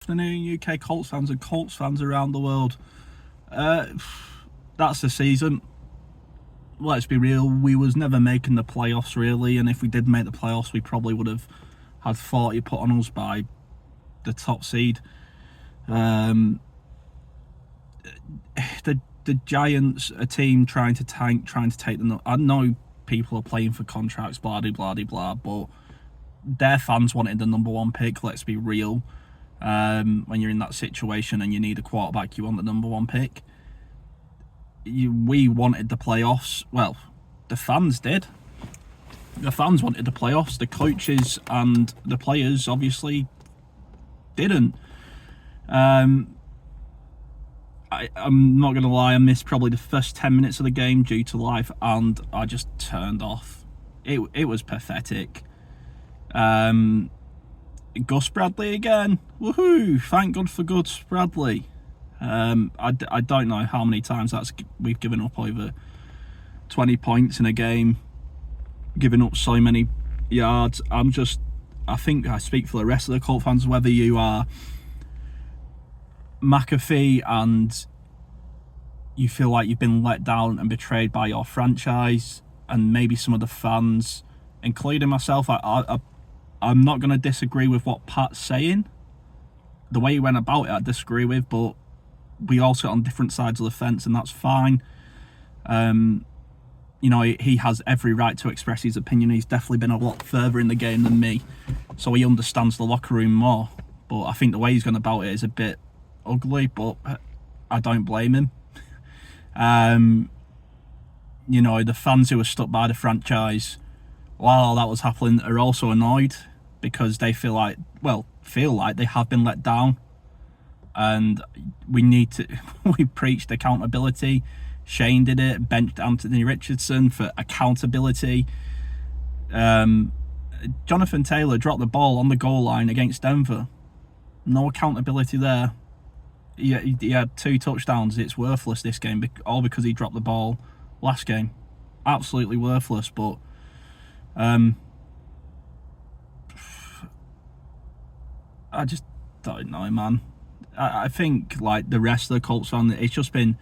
Afternoon, UK Colts fans and Colts fans around the world. That's the season. Let's be real, we was never making the playoffs really, and if we did make the playoffs, we probably would have had 40 put on us by the top seed. The Giants, a team trying to tank, trying to take them. I know people are playing for contracts, blah blah blah blah, but their fans wanted the number one pick. Let's be real. When you're in that situation and you need a quarterback, you want the number one pick. We wanted the playoffs. Well, the fans did. The fans wanted the playoffs. The coaches and the players obviously didn't. I'm not going to lie, I missed probably the first 10 minutes of the game due to life, and I just turned off. It was pathetic. Gus Bradley again. Woohoo! Thank God for Gus Bradley. I don't know how many times we've given up over 20 points in a game, giving up so many yards. I think I speak for the rest of the Colt fans, whether you are McAfee and you feel like you've been let down and betrayed by your franchise, and maybe some of the fans, including myself. I'm not going to disagree with what Pat's saying. The way he went about it, I disagree with, but we all sit on different sides of the fence, and that's fine. He has every right to express his opinion. He's definitely been a lot further in the game than me, so he understands the locker room more. But I think the way he's gone about it is a bit ugly, but I don't blame him. The fans who are stuck by the franchise while that was happening are also annoyed because they feel like they have been let down, and we preached accountability. Shane did it, benched Anthony Richardson for accountability. Jonathan Taylor dropped the ball on the goal line against Denver. No accountability there. He had 2 touchdowns. It's worthless this game, all because he dropped the ball last game. Absolutely worthless. But I just don't know, man. I think, like the rest of the Colts fan, it's just been,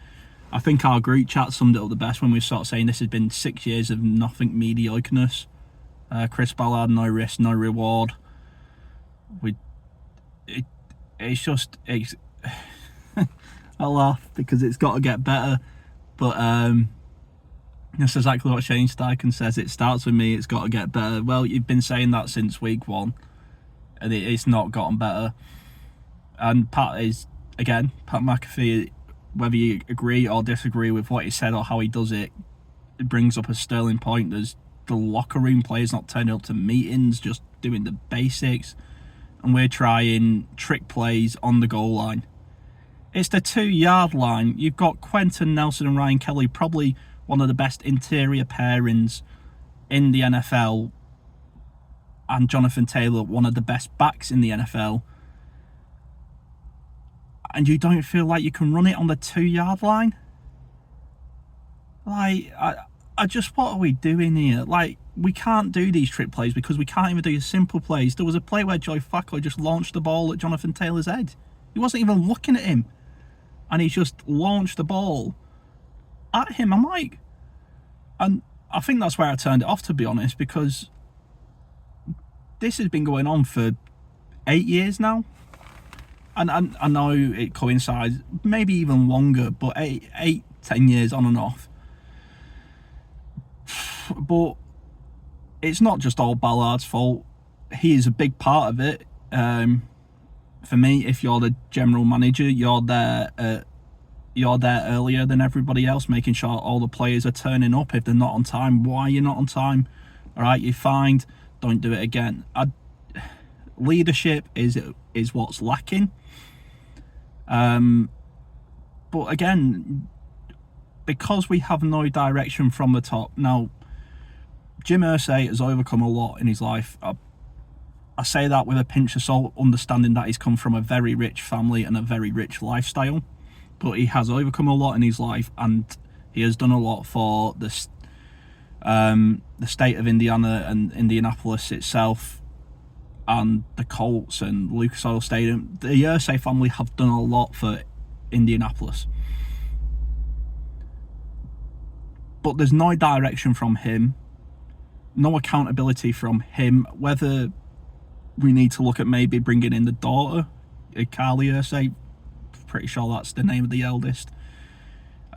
I think our group chat summed it up the best when we started saying this has been 6 years of nothing mediocreness. Chris Ballard, no risk, no reward. It's I laugh because it's got to get better, but that's exactly what Shane Steichen says. It starts with me, it's got to get better. Well, you've been saying that since week 1, and it's not gotten better. And Pat McAfee, whether you agree or disagree with what he said or how he does it, it brings up a sterling point. There's the locker room players not turning up to meetings, just doing the basics, and we're trying trick plays on the goal line. It's the 2-yard line. You've got Quentin Nelson and Ryan Kelly, probably one of the best interior pairings in the NFL, and Jonathan Taylor, one of the best backs in the NFL. And you don't feel like you can run it on the 2-yard line? Like, what are we doing here? Like, we can't do these trick plays because we can't even do simple plays. There was a play where Joe Flacco just launched the ball at Jonathan Taylor's head. He wasn't even looking at him, and he just launched the ball at him. And I think that's where I turned it off, to be honest, because this has been going on for 8 years now. And I know it coincides, maybe even longer, but 10 years on and off. But it's not just all Ballard's fault. He is a big part of it. For me, if you're the general manager, you're there earlier than everybody else, making sure all the players are turning up. If they're not on time, why are you not on time? All right, you're fined. Don't do it again. Leadership is what's lacking. But again, because we have no direction from the top. Now, Jim Irsay has overcome a lot in his life. I say that with a pinch of salt, understanding that he's come from a very rich family and a very rich lifestyle. But he has overcome a lot in his life, and he has done a lot for the state of Indiana and Indianapolis itself. and the Colts and Lucas Oil Stadium, the Irsay family have done a lot for Indianapolis. But there's no direction from him, no accountability from him. Whether we need to look at maybe bringing in the daughter, Carly Irsay, pretty sure that's the name of the eldest,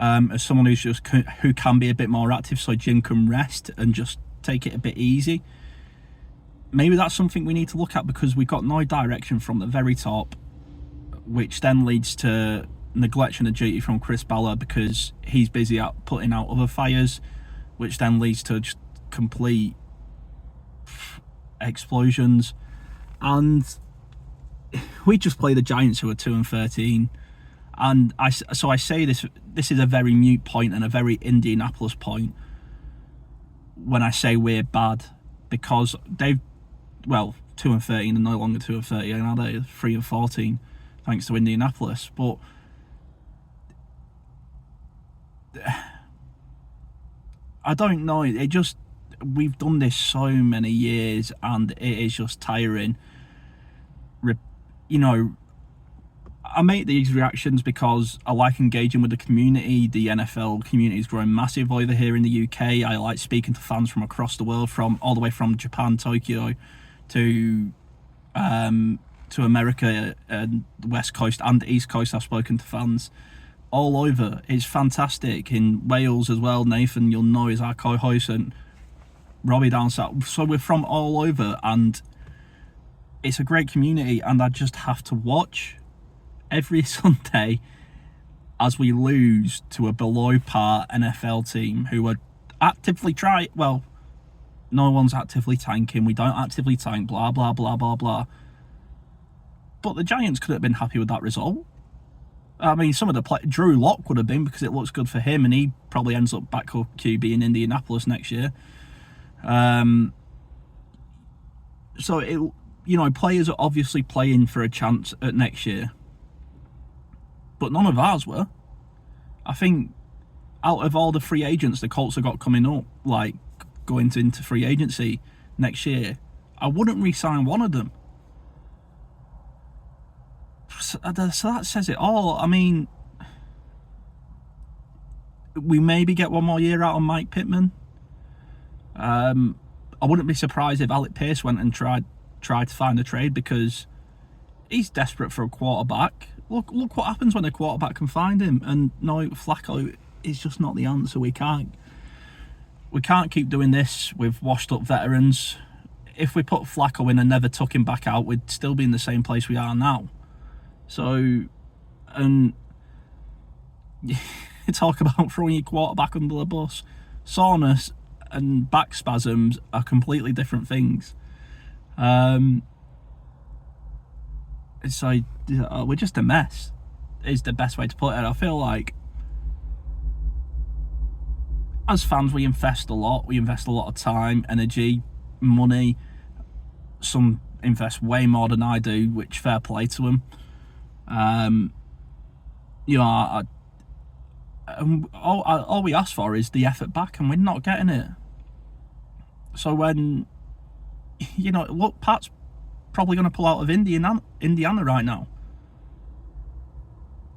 as someone who can be a bit more active, so Jim can rest and just take it a bit easy. Maybe that's something we need to look at, because we've got no direction from the very top, which then leads to neglection of duty from Chris Ballard because he's busy at putting out other fires, which then leads to just complete explosions. And we just play the Giants, who are 2-13, and I say this is a very mute point and a very Indianapolis point when I say we're bad, because they've 2-13 and no longer 2-13, now they're 3-14 thanks to Indianapolis. But I don't know, we've done this so many years and it is just tiring. I make these reactions because I like engaging with the community. The NFL community is growing massive over here in the UK. I like speaking to fans from across the world, from all the way from Japan, Tokyo, to America and the West Coast and the East Coast. I've spoken to fans all over. It's fantastic. In Wales as well, Nathan, you'll know, is our co-host, and Robbie down south. So we're from all over, and it's a great community, and I just have to watch every Sunday as we lose to a below par NFL team who are actively no one's actively tanking, we don't actively tank, blah blah blah blah blah. But the Giants could have been happy with that result. I mean, some of the Drew Lock would have been, because it looks good for him and he probably ends up back up QB in Indianapolis next year. So players are obviously playing for a chance at next year, but none of ours were. I think out of all the free agents the Colts have got coming up, like going into free agency next year, I wouldn't re-sign one of them. So that says it all. I mean, we maybe get one more year out on Mike Pittman. I wouldn't be surprised if Alec Pierce went and tried to find a trade, because he's desperate for a quarterback. Look what happens when a quarterback can find him. And no, Flacco is just not the answer. We can't keep doing this with washed up veterans. If we put Flacco in and never took him back out, we'd still be in the same place we are now. So, and talk about throwing your quarterback under the bus. Soreness and back spasms are completely different things. It's like, we're just a mess, is the best way to put it. I feel like as fans we invest a lot of time, energy, money. Some invest way more than I do, which fair play to them. All we ask for is the effort back, and we're not getting it. So when look, Pat's probably going to pull out of Indiana right now.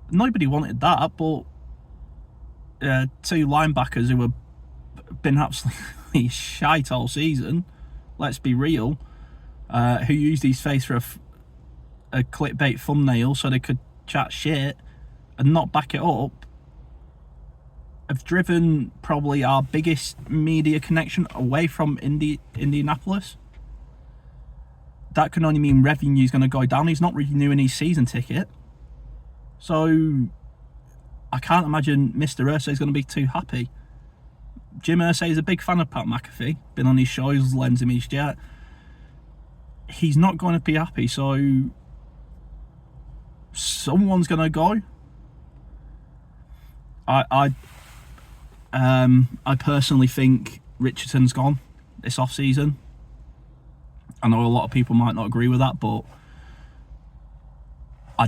Nobody wanted that, but two linebackers who have been absolutely shite all season, let's be real, who used his face for a clickbait thumbnail so they could chat shit and not back it up, have driven probably our biggest media connection away from Indianapolis. That can only mean revenue's going to go down. He's not renewing his season ticket. So I can't imagine Mr. Irsay is going to be too happy. Jim Irsay is a big fan of Pat McAfee. Been on his shows, lends him his jet. He's not going to be happy, so someone's going to go. I personally think Richardson's gone this off-season. I know a lot of people might not agree with that, but I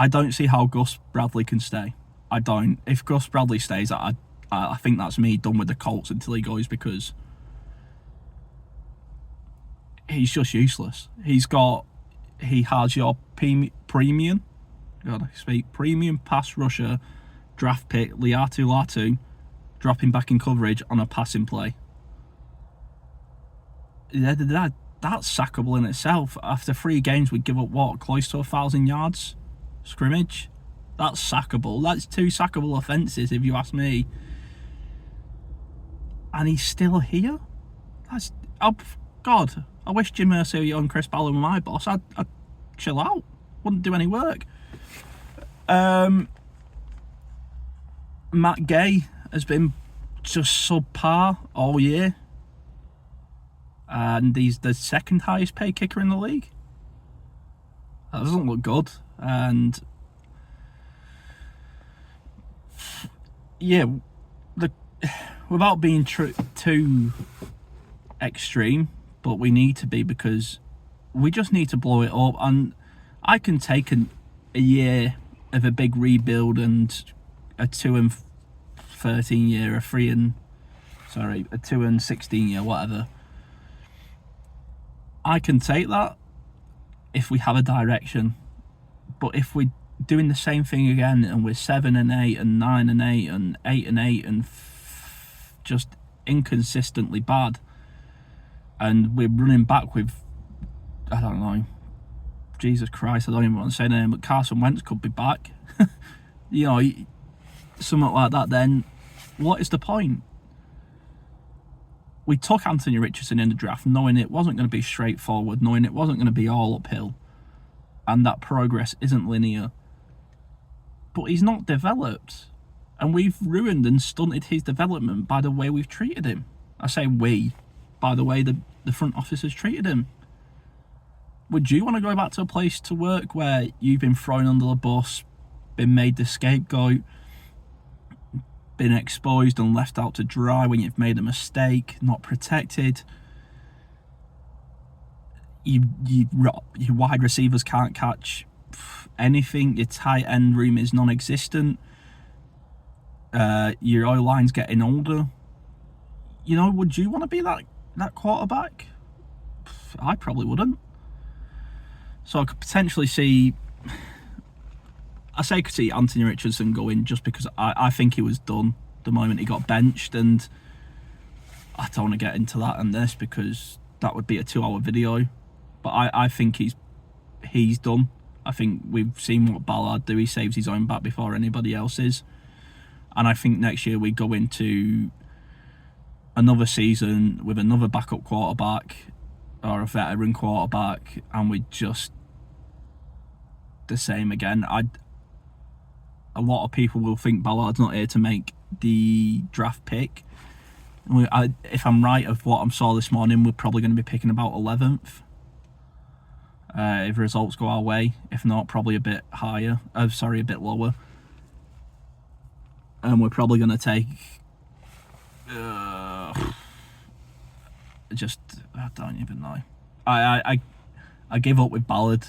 don't see how Gus Bradley can stay. I don't. If Gus Bradley stays, I think that's me done with the Colts until he goes, because he's just useless. He has your premium, God I speak, premium pass rusher draft pick Laiatu Latu dropping back in coverage on a passing play. That's sackable in itself. After 3 games, we give up what, close to 1,000 yards scrimmage. That's sackable. That's 2 sackable offences, if you ask me. And he's still here. God, I wish Jim Irsay and Chris Ballard were my boss. I'd chill out. Wouldn't do any work. Matt Gay has been just subpar all year. And he's the 2nd highest paid kicker in the league. That doesn't look good. And yeah, without being too extreme, but we need to be, because we just need to blow it up. And I can take a year of a big rebuild and a 2-13 year, a 2-16 year, whatever. I can take that if we have a direction. But if we're doing the same thing again and we're 7-8 and 9-8 and 8-8 and just inconsistently bad, and we're running back with, I don't know, Jesus Christ, I don't even want to say the name, but Carson Wentz could be back. You know, something like that, then what is the point? We took Anthony Richardson in the draft knowing it wasn't going to be straightforward, knowing it wasn't going to be all uphill, and that progress isn't linear. But he's not developed, and we've ruined and stunted his development by the way we've treated him. I say we, by the way the front office has treated him. Would you want to go back to a place to work where you've been thrown under the bus, been made the scapegoat, been exposed and left out to dry when you've made a mistake, not protected? Your wide receivers can't catch anything. Your tight end room is non-existent. Your O-line's getting older. You know, would you want to be that quarterback? I probably wouldn't. So I could potentially see, I could see Anthony Richardson going, just because I think he was done the moment he got benched, and I don't want to get into that and this because that would be a 2-hour video. But I think he's done. I think we've seen what Ballard do. He saves his own back before anybody else's. And I think next year we go into another season with another backup quarterback or a veteran quarterback, and we just the same again. A lot of people will think Ballard's not here to make the draft pick. If I'm right of what I saw this morning, we're probably going to be picking about 11th. If results go our way. If not, probably a bit higher. A bit lower. And we're probably going to take... I don't even know. I give up with Ballard.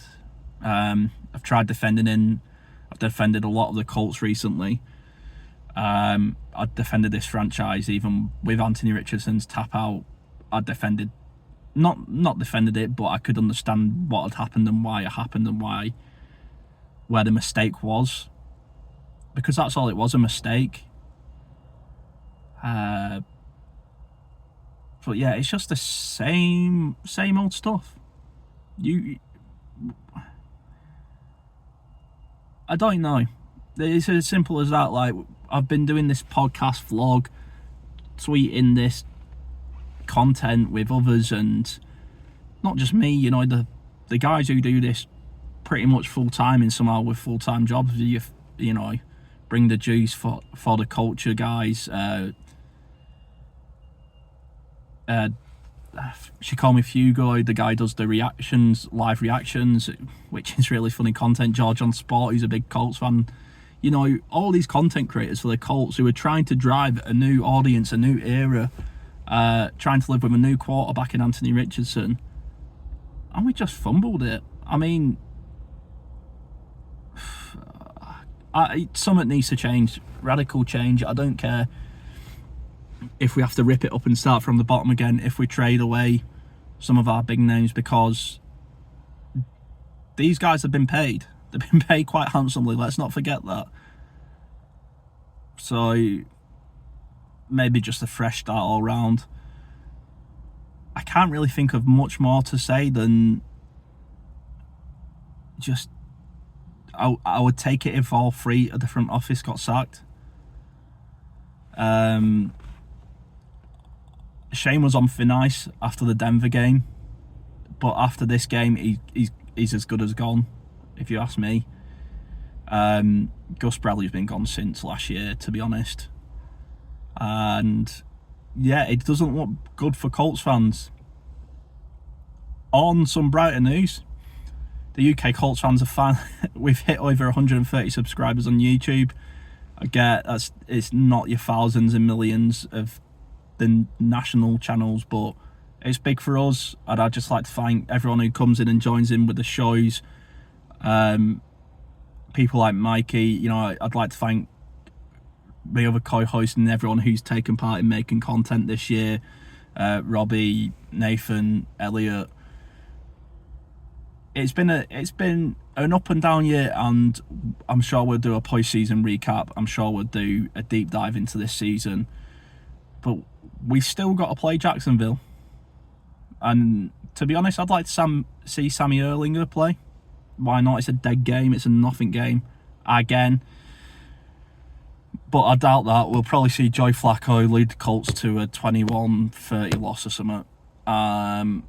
I've tried defending him. I've defended a lot of the Colts recently. I defended this franchise even with Anthony Richardson's tap out. I defended, not defended it, but I could understand what had happened and why it happened and where the mistake was, because that's all it was, a mistake. But yeah, it's just the same old stuff. I don't know. It's as simple as that. Like, I've been doing this podcast vlog, tweeting this content with others, and not just me, you know, the guys who do this pretty much full time and somehow with full time jobs, you know, bring the juice for the culture guys. She called me Fugo. The guy does the live reactions, which is really funny content. George on Sport, who's a big Colts fan. You know, all these content creators for the Colts who are trying to drive a new audience, a new era, trying to live with a new quarterback in Anthony Richardson, and we just fumbled it. I mean, something needs to change, radical change. I don't care if we have to rip it up and start from the bottom again, if we trade away some of our big names, because these guys have been paid. They've been paid quite handsomely, let's not forget that. So maybe just a fresh start all round. I can't really think of much more to say than just I would take it if all three at the front office got sacked. Shane was on thin ice after the Denver game, but after this game he's as good as gone, if you ask me. Gus Bradley's been gone since last year, to be honest, and yeah, it doesn't look good for Colts fans. On some brighter news, the UK Colts fans are fine. We've hit over 130 subscribers on YouTube. I get it's not your thousands and millions of the national channels, but it's big for us, and I'd just like to thank everyone who comes in and joins in with the shows. People like Mikey, you know, I'd like to thank the other co-hosts and everyone who's taken part in making content this year. Robbie, Nathan, Elliot. It's been an up and down year, and I'm sure we'll do a post-season recap. I'm sure we'll do a deep dive into this season, but we've still got to play Jacksonville. And to be honest, I'd like to see Sammy Erlinger play. Why not? It's a dead game. It's a nothing game again. But I doubt that. We'll probably see Joe Flacco lead the Colts to a 21-30 loss or something. I'm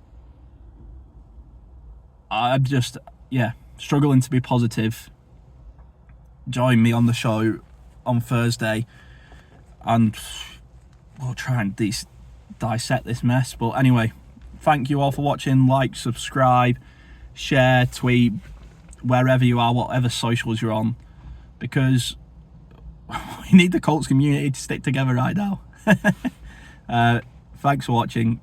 just, struggling to be positive. Join me on the show on Thursday, and we'll try and dissect this mess. But anyway, thank you all for watching. Like, subscribe, share, tweet, wherever you are, whatever socials you're on, because we need the Colts community to stick together right now. Thanks for watching.